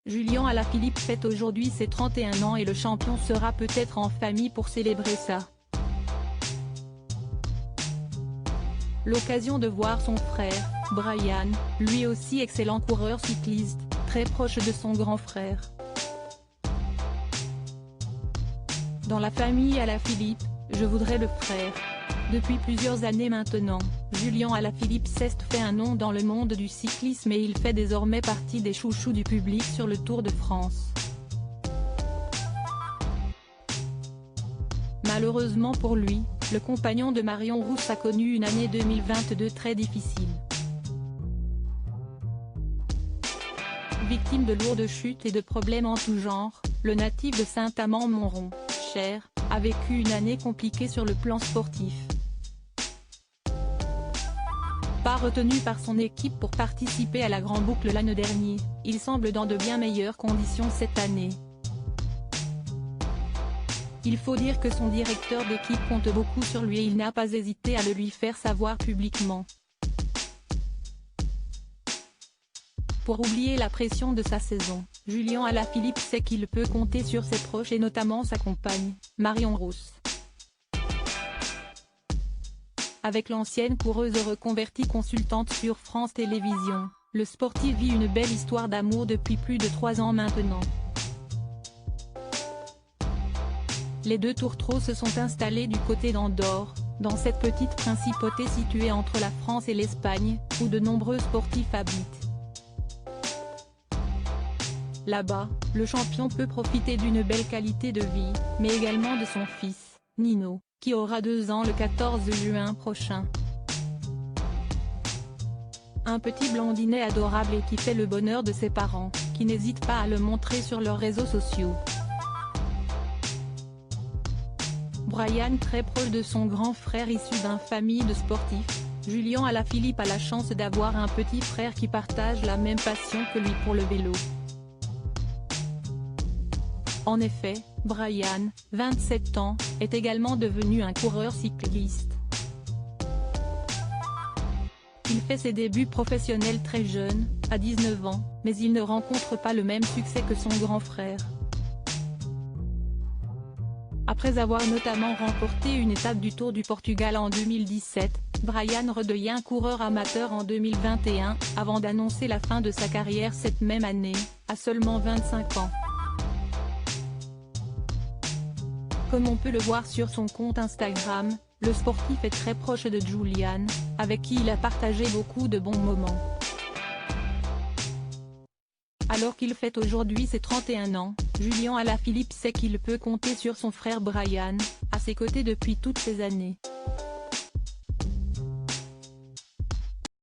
Julian Alaphilippe fête aujourd'hui ses 31 ans et le champion sera peut-être en famille pour célébrer ça. L'occasion de voir son frère, Brian, lui aussi excellent coureur cycliste, très proche de son grand frère. Dans la famille Alaphilippe, je voudrais le frère. Depuis plusieurs années maintenant, Julian Alaphilippe s'est fait un nom dans le monde du cyclisme et il fait désormais partie des chouchous du public sur le Tour de France. Malheureusement pour lui, le compagnon de Marion Rousse a connu une année 2022 très difficile. Victime de lourdes chutes et de problèmes en tout genre, le natif de Saint-Amand-Montrond, Cher, a vécu une année compliquée sur le plan sportif. Pas retenu par son équipe pour participer à la Grande Boucle l'année dernière, il semble dans de bien meilleures conditions cette année. Il faut dire que son directeur d'équipe compte beaucoup sur lui et il n'a pas hésité à le lui faire savoir publiquement. Pour oublier la pression de sa saison, Julian Alaphilippe sait qu'il peut compter sur ses proches et notamment sa compagne, Marion Rousse. Avec l'ancienne coureuse reconvertie consultante sur France Télévisions, le sportif vit une belle histoire d'amour depuis plus de 3 ans maintenant. Les deux tourtereaux se sont installés du côté d'Andorre, dans cette petite principauté située entre la France et l'Espagne, où de nombreux sportifs habitent. Là-bas, le champion peut profiter d'une belle qualité de vie, mais également de son fils, Nino, qui aura 2 ans le 14 juin prochain. Un petit blondinet adorable et qui fait le bonheur de ses parents, qui n'hésitent pas à le montrer sur leurs réseaux sociaux. Brian, très proche de son grand frère issu d'une famille de sportifs, Julian Alaphilippe a la chance d'avoir un petit frère qui partage la même passion que lui pour le vélo. En effet, Brian, 27 ans, est également devenu un coureur cycliste. Il fait ses débuts professionnels très jeune, à 19 ans, mais il ne rencontre pas le même succès que son grand frère. Après avoir notamment remporté une étape du Tour du Portugal en 2017, Brian redevient coureur amateur en 2021, avant d'annoncer la fin de sa carrière cette même année, à seulement 25 ans. Comme on peut le voir sur son compte Instagram, le sportif est très proche de Julian, avec qui il a partagé beaucoup de bons moments. Alors qu'il fête aujourd'hui ses 31 ans, Julian Alaphilippe sait qu'il peut compter sur son frère Brian, à ses côtés depuis toutes ces années.